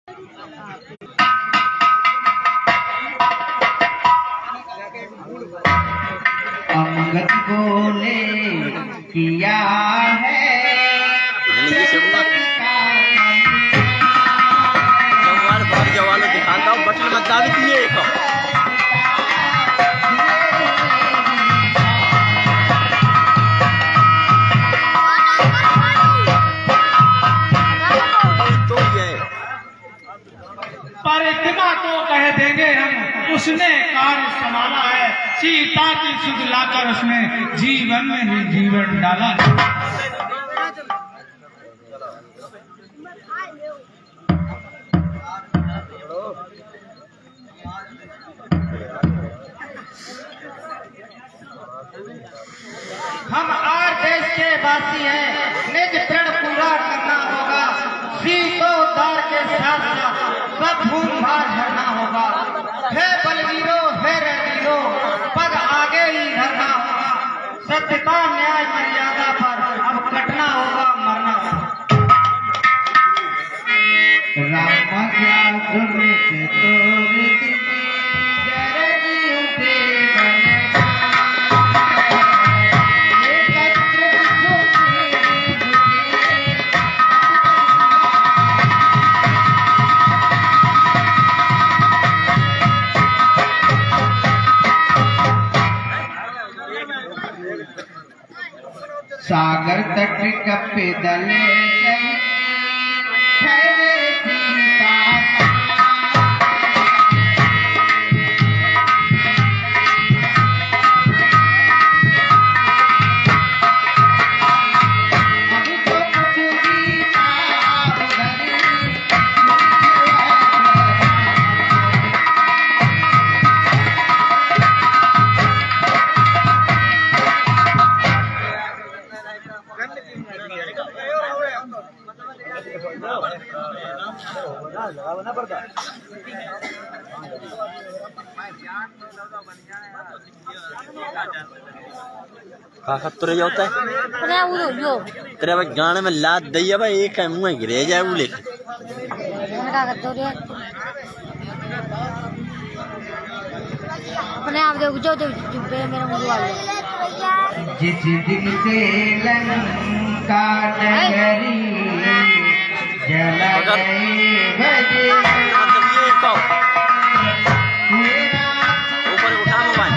अंगद बोले किया है जवान दिखाता हूँ बटन में दाबी दिए प्रतिमा को कह देंगे हम, उसने कार्य संभाला है। सीता की सुध लाकर उसने जीवन में ही जीवन डाला है। हम और देश के वासी हैं, निज प्रण पूरा करना होगा। सीतोद्धार के साथ साथ सब भूम भार झरना होगा। हे बलवीरो, हे रणवीरो, पग आगे ही धरना होगा। सत्यता न्याय मर्यादा पर अब कटना होगा, मरना होगा। राम क्या सुमित तोर जरगी उठे सागर तट कपे दले ठहरे सीता तुरे जाता है तेरे भाई गाने में लाद दैया भाई एक है मुँह गिरे जाए वो लिख अपने आप देखो जो मेरा मुंह वाले जिस दिन से लंका नगरी जला गई भजे ऊपर उठा मोबाइल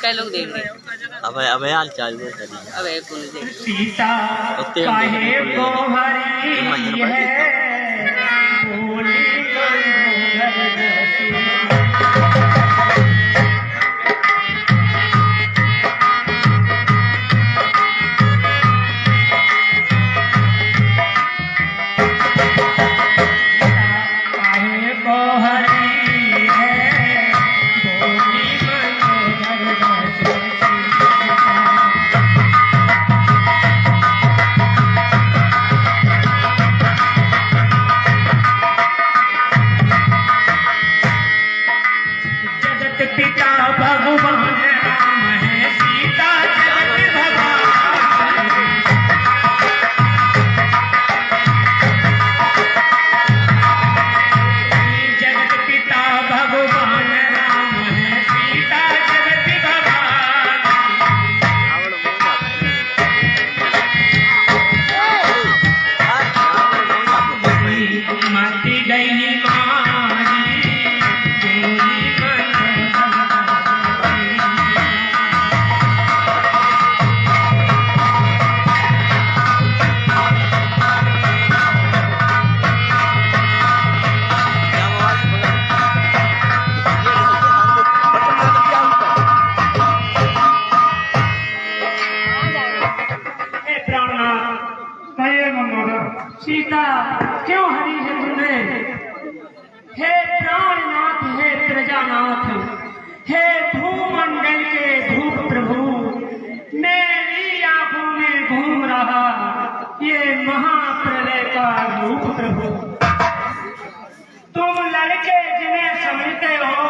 कई लोग देख रहे हैं। अब हाल चाल अब कौन देख सीता काहे को हरी है भूली कोई क्यों हरी है तुमने? हे प्राणनाथ, हे प्रजानाथ, हे भूमंडल के भूप प्रभु, मेरी आंखों में घूम रहा ये महाप्रलय का रूप प्रभु। तुम लड़के जिन्हें समझते हो,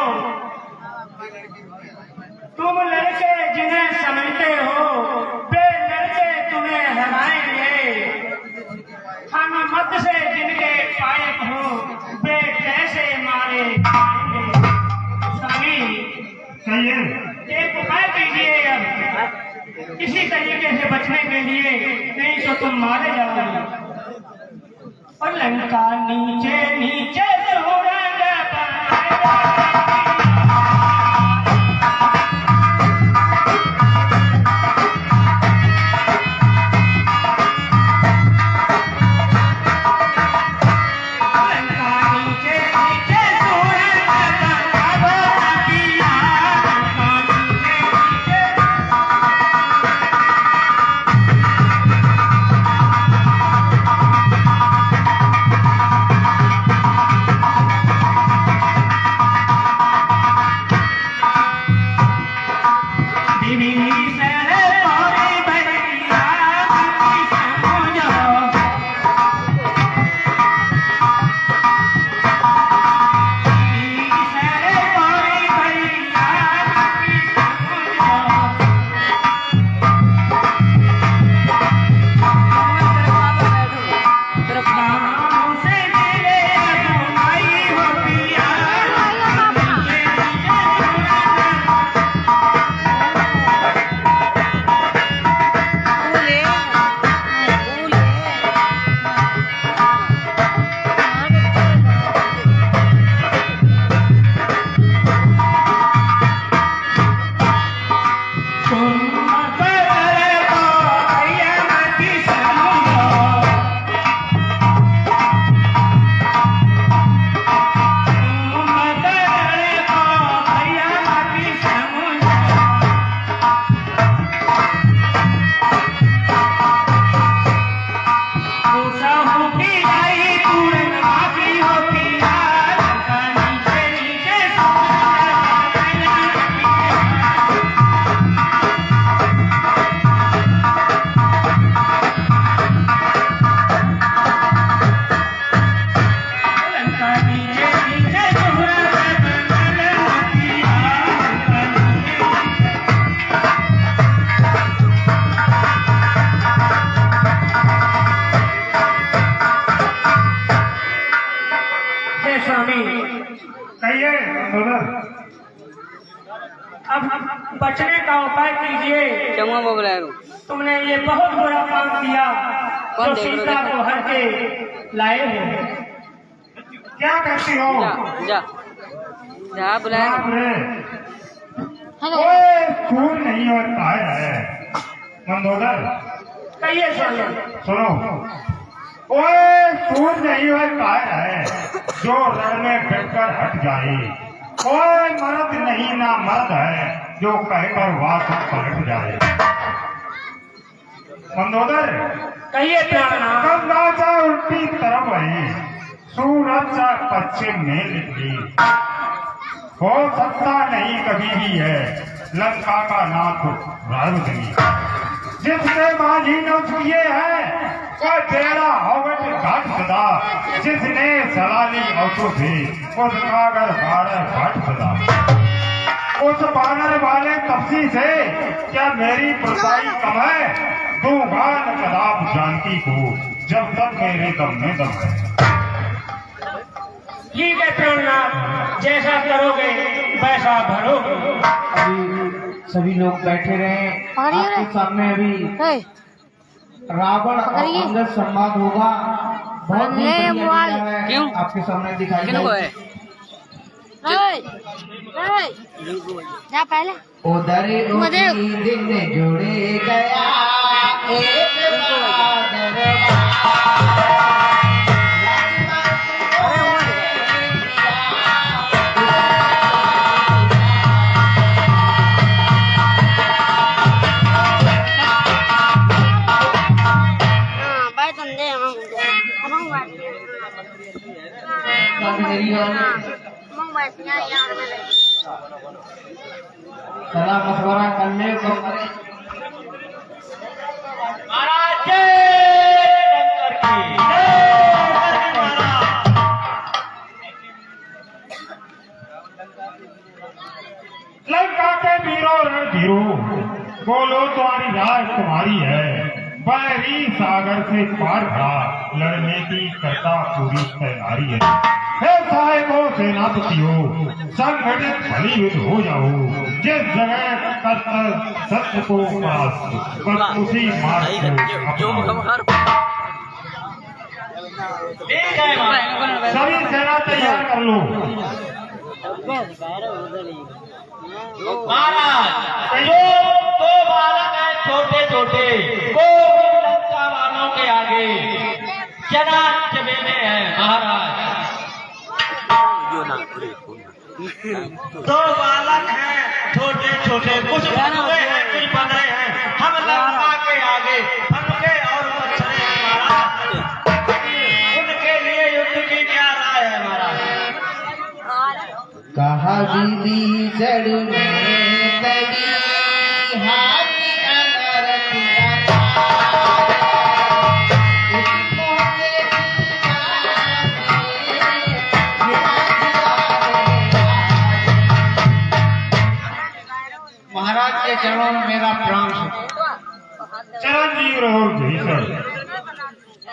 तुम लड़के जिन्हें समझते हो, वे लड़के तुम्हें हराएंगे। हम मत से जिनके पायक हो, वे कैसे मारे जाएंगे। स्वामी एक उपाय कीजिए अब इसी तरीके से बचने के लिए, नहीं तो तुम मारे जाओगे। और लंका नीचे नीचे सुरंग बनाएगा। अब बचने का उपाय कीजिए। चमुआ बोल रहा है। तुमने ये बहुत बुरा काम किया कौन तो देख सीता रहा है? को हर के लाए हो। क्या करती हो? जा जा बुलाया। हेलो खून नहीं होता है मंदोदर। कहिए सुनो। सुनो, ओए खून नहीं होता है जो रण में बैठकर हट जाए। कोई मर्द नहीं ना मर्द है जो कहकर वापस पलट जाए। मंदोदर कहिए प्राणनाथ। कब राजा उल्टी तरफ आई, सूरज सा पश्चिम में निकली। हो सकता नहीं कभी भी है लंका का नाथ राजधानी। जिसने माझी न किए हैं वह तेरा होवट घाट सदा। जिसने सलाली औसो थे उसका घर बारह घाट सदा। उस बानर वाले तपसी से क्या मेरी प्रसाई कम है? दूंगा न कदाप जानकी को जब तक मेरे दम में दम है। ठीक है प्राणनाथ, जैसा करोगे वैसा भरोगे। अभी सभी लोग बैठे रहे। आपके सामने अभी रावण और अंगद संवाद होगा। बहुत ही बढ़िया मोबाइल है। क्यों? आपके सामने दिखाई किन को है? जा पहले उधर दिन जुड़े गया एक हाँ भाई तुम दे हम Mong baiknya yang सलाह मशवरा कर ले तो महाराज लंका के वीरों रणधीरों, बोलो तुम्हारी राय तुम्हारी है। बैरी सागर से पार भरा लड़ने की करता पूरी तैयारी है। हे साहेबों सेनापतियों, संगठित भली युद्ध हो जाओ। जिस जगह कर्तव्य सत्य को पास बस उसी मार्ग को अपनाओ। ठीक है सभी सेना तैयार कर लो। महाराज जो दो बालक हैं छोटे छोटे वो लंका वालों के आगे चना चबेले हैं। महाराज दो बालक हैं छोटे छोटे, कुछ बन हुए हैं कुछ बन रहे हैं। हम लंका के आगे फनके और मच्छरे हैं। महाराज उनके लिए युद्ध की क्या राय है? महाराज कहा दीदी जड़ में तड़ी हाथी अमर पिया महाराज के चरणों में मेरा प्रणाम। चिरंजीव रहो जय सर।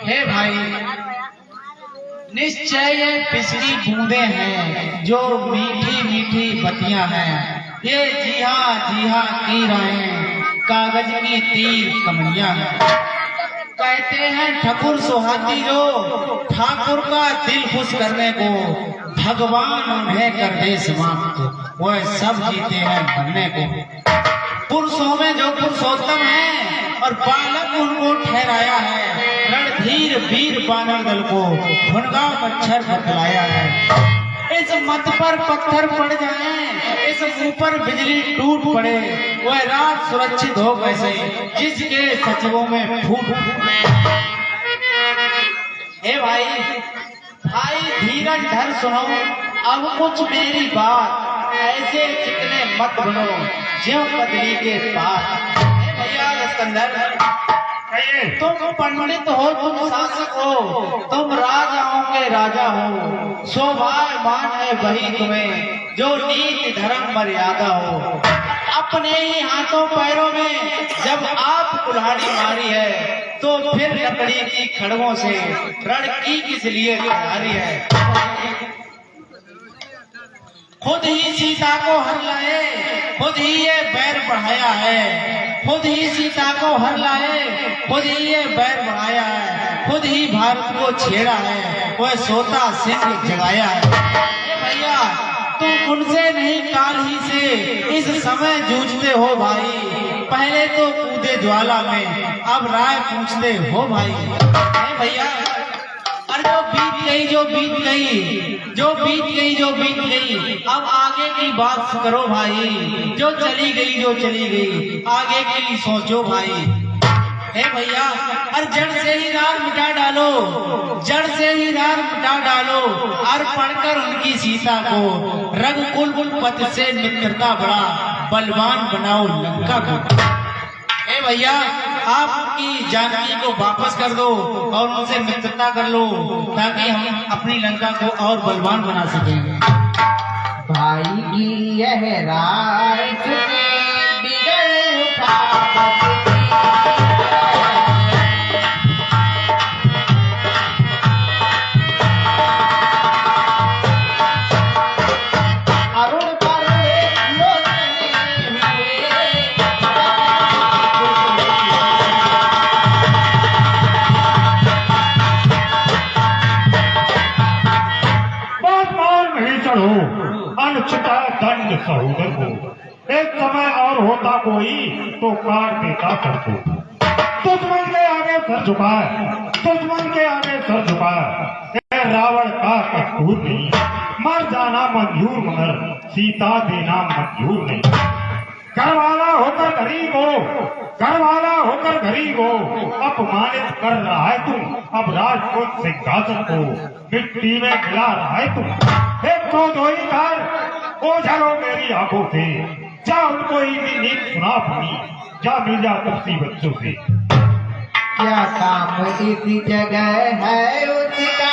हे भाई, निश्चय ये पिछली बूंदे हैं जो मीठी मीठी बतियां हैं। ये जी हाँ की राहें कागज की तीर कमनियां हैं। कहते हैं ठकुर सुहाती जो ठाकुर का दिल खुश करने को भगवान उन्हें कर दे समाप्त, वह सब जीते हैं बनने को। पुरुषों में जो पुरुषोत्तम है और बालक उनको ठहराया है। रणधीर वीर बानर दल को भुनगा मच्छर बतलाया है। इस मत पर पत्थर पड़ जाए, इस मुंह पर बिजली टूट पड़े, वह रात सुरक्षित हो कैसे जिसके सचिवों में फूट। हे भाई धीरज धर सुनो अब कुछ मेरी बात। ऐसे चिकने मत बनो ज्यों कदली के पास। भैया स्कंदर, तुम पंडित हो, तुम शासक हो, तुम राजाओं के राजा हो। शोभायमान है वही तुम्हें जो नीति धर्म मर्यादा हो। अपने ही हाथों पैरों में जब आप कुल्हाड़ी मारी है तो फिर लकड़ी की खड़गों से रण की किस लिए तैयारी है। खुद ही सीता को हर लाए, खुद ही ये बैर बढ़ाया है। खुद ही सीता को हर लाए, खुद ही ये बैर बढ़ाया है। खुद ही भारत को छेड़ा है, वह सोता सिंह जगाया है। भैया तुम उनसे नहीं काल ही से इस समय जूझते हो भाई। पहले तो कूदे ज्वाला में, अब राय पूछते हो भाई। भैया अरे जो बीत गई अब आगे की बात करो भाई। जो चली गई आगे की सोचो भाई। हे भैया अरे जड़ से ही रार मिटा डालो और पढ़कर उनकी सीता को रघुकुल पथ से मित्रता बड़ा बलवान बनाओ लंका को। हे भैया आपकी जानकी को वापस कर दो और उनसे मित्रता कर लो ताकि हम अपनी लंका को और बलवान बना सकें। भाई की यह राय बिगड़े अनुचिता दंड सहोदर को। एक समय और होता कोई तो काट देता सर को। दुश्मन के आगे सर झुकाए, रावण का कसूर नहीं। मर जाना मंजूर मगर सीता देना मंजूर नहीं। घर वाला होकर गरीब हो, घर वाला होकर गरीब हो, अपमानित कर रहा है तू, अब राजपूत सिंहासन को मिट्टी में मिला रहा है तू। एक तो दो ही कर ओझल हो मेरी आंखों से, जा उनको नींद सुना अपनी, जा मिल जा तुलसी बच्चों से। क्या काम इस जगह है उसका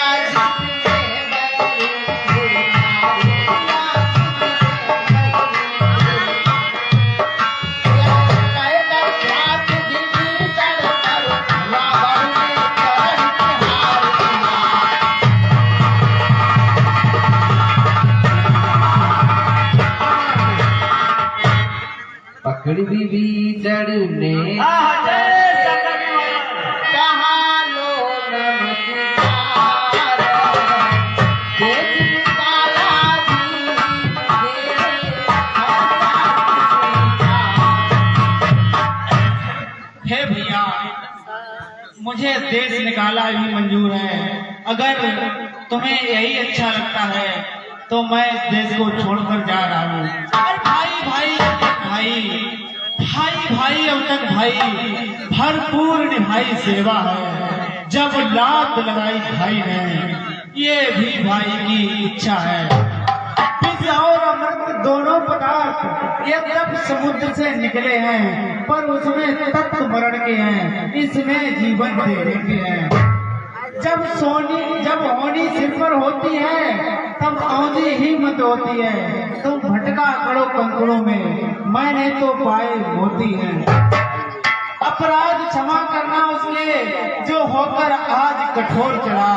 पकड़ भी चढ़ने कहाँ लो नमस्कार, देश निकाला हे भैया, मुझे देश निकाला भी मंजूर है। अगर तुम्हें यही अच्छा लगता है तो मैं इस देश को छोड़कर जा रहा हूँ। और भाई भाई भाई भाई अब तक भाई भरपूर निभाई सेवा है, जब लात लगाई भाई ने ये भी भाई की इच्छा है। विष और अमृत दोनों पदार्थ ये तब समुद्र से निकले हैं, पर उसमें तत्व मरण के हैं, इसमें जीवन देने के हैं। जब होनी सिर पर होती है तब औंधी ही मत होती है। तुम भटका करो कंकड़ों में, मैंने तो पाए होती है। अपराध क्षमा करना उसके जो होकर आज कठोर चढ़ा,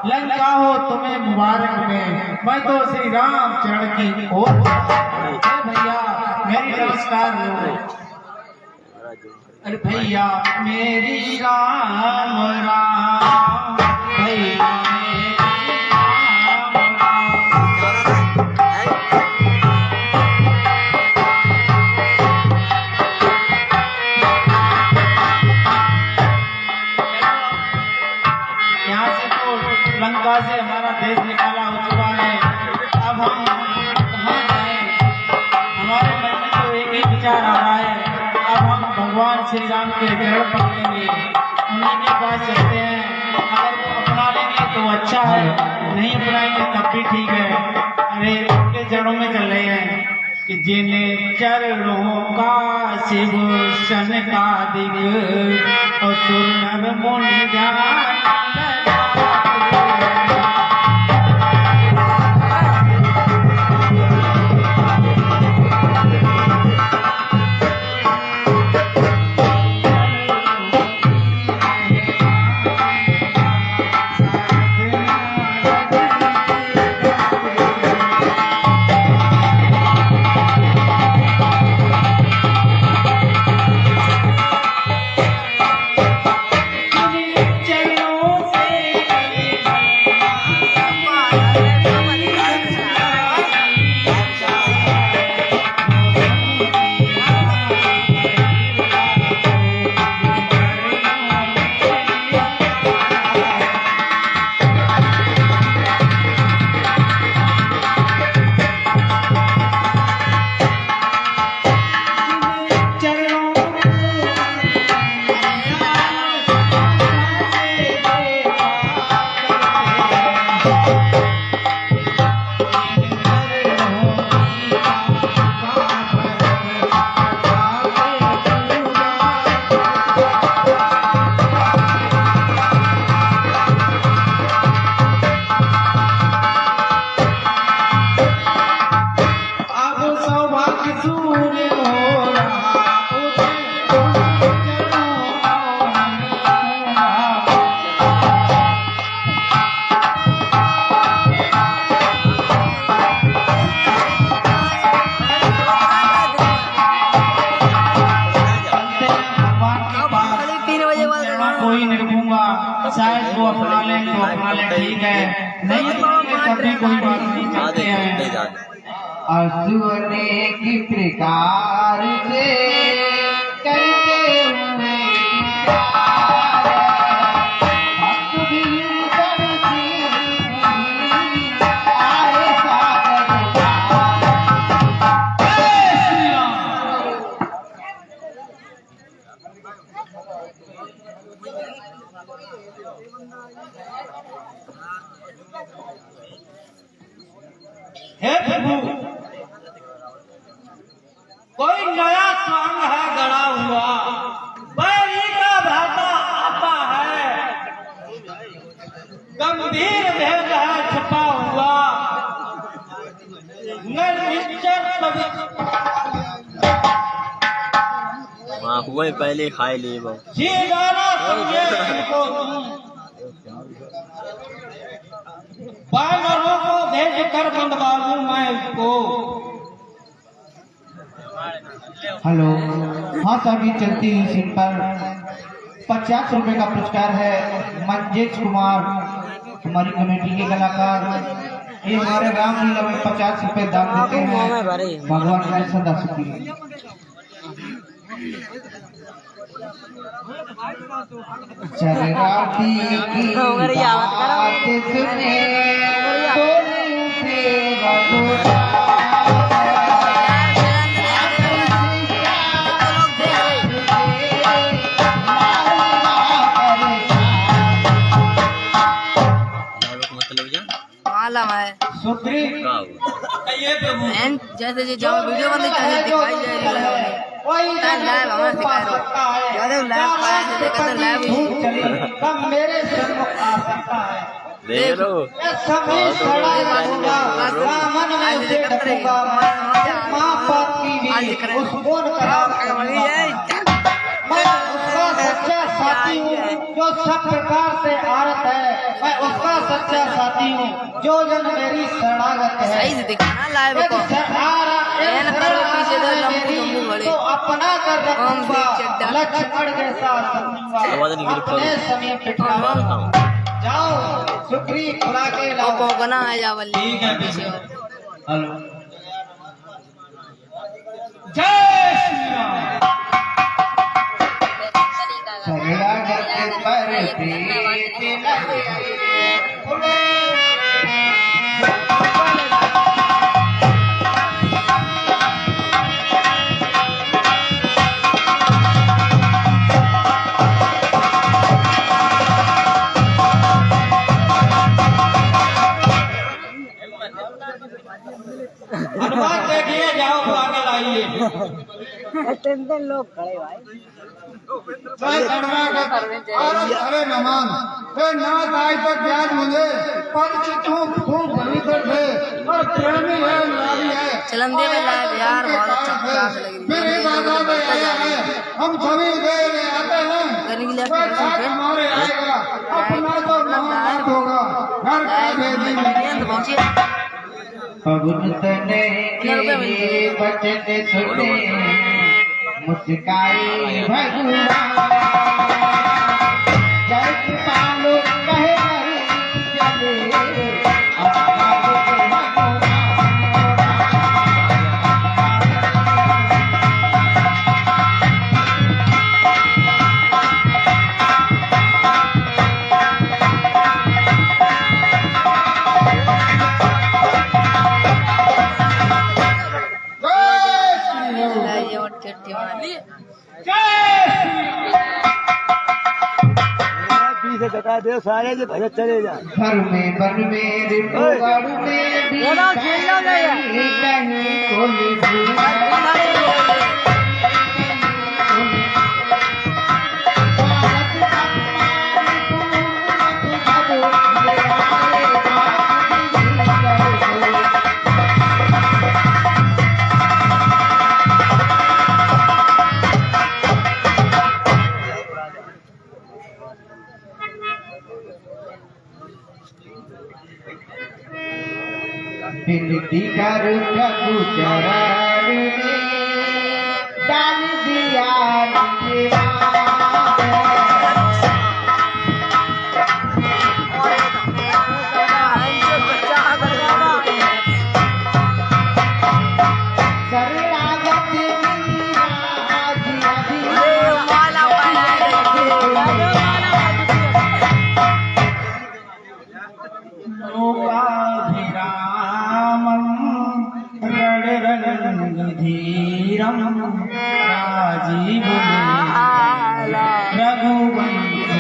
लंका हो तुम्हें मुबारक में, मैं तो श्री राम चरण की ओर। भैया मेरी नमस्कार लो। अरे भैया मेरी राम राम, भैया मेरी राम राम। यहाँ से तो लंका से हमारा देश निकाला हो चुका है, अब हम कहाँ जाएं? हमारे मन में तो एक ही विचार आ रहा है, अब हम भगवान श्री राम के चरण पकड़ेंगे, उन्हीं के पास चलते हैं। अगर वो अपना लेंगे तो अच्छा है, नहीं अपनाएंगे तब भी ठीक है। अरे उनके चरणों में चल रहे हैं कि जिन्हें चरणों का शिव सन का दिग और सुर मुनि जान शायद वो अपना ले तो अपना ले, ठीक है, नहीं तब भी कोई बात नहीं, चलते हैं। असुर की प्रकार से करते हुए हे प्रभु, कोई नया स्वांग है गड़ा हुआ, बैरी का भाता आता है, गंभीर भेद है छपा हुआ, निर्निश्चर हाँ हुए पहले खाए लिए वो सीधाना समझे इनको, बानरों को भेज कर बंदवा दूं मैं उसको। हेलो, हाँ सर, ये चलती हुई सीन पर 50 रुपए का पुरस्कार है। मंजेश कुमार हमारी कमेटी के कलाकार, ये हमारे रामलीला में 50 रुपए दान देते हैं। भगवान ने सदा सुखी। चरराती की बात सुने बोले उठे बबूला। मालूम है सुग्री एंड जैसे जो वीडियो बंद करके दिखाई दे रही है लाइव हमारे सिखा रहे ज्यादा लाइव पाया जैसे कहते लाइव कब मेरे सम्मुख आ सकता है। देख लो सभी सड़ा रहूंगा, सामन में से ढकूंगा, माँ बाप की भी उसको मैं उसका सच्चा साथी हूँ जो सब प्रकार से आरत है। मैं उसका सच्चा साथी हूँ जो जन मेरी शरणागत है। सही से दिखाना लाइव को एन करो पीछे दो लंबू बड़े तो अपना कर रखूंगा, लक्ष्मण के साथ आवाज अपने समय पिटवा। जाओ सुग्री खुला के लाओ। को बना है जावल ठीक है पीछे हेलो, जय श्री राम। शरणागत पर प्रीत लगे हनुमान देखिए, जाओ तो आगे लाइए। लोग खड़े भाई अरे मेहमान नाथ आज तक याद मुझे परिचित हूँ, खूब भयंकर थे और प्रेमी है, नारी है। चलंदे में लाइव यार बहुत अच्छा क्लास लग रही मेरे दादा में आया है, हम सभी देर आते हैं, हमारे आएगा अपना तो नाम होगा, घर का भेजी पवन तने के बचन सुने मुस्काई भगवान। जय कृपालु कहे नहीं चले अपना भगवान। चट्टी वाली पीछे टका दे सारे जो भजन चले जा घर में बन में रिपोर्ट में भी कहीं कोई विनती कर प्रभु चरण में डाल दिया धीरम राजीव रघुवंश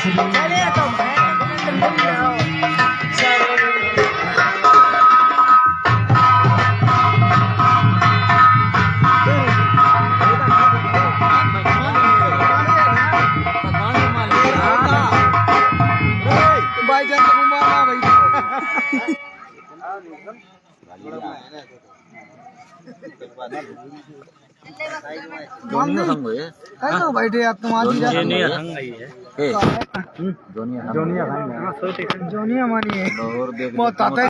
चलिए तो भाई जान घुमाना भाई बैठे यार तुम्हारी जोनिया मानी है बहुत आता है।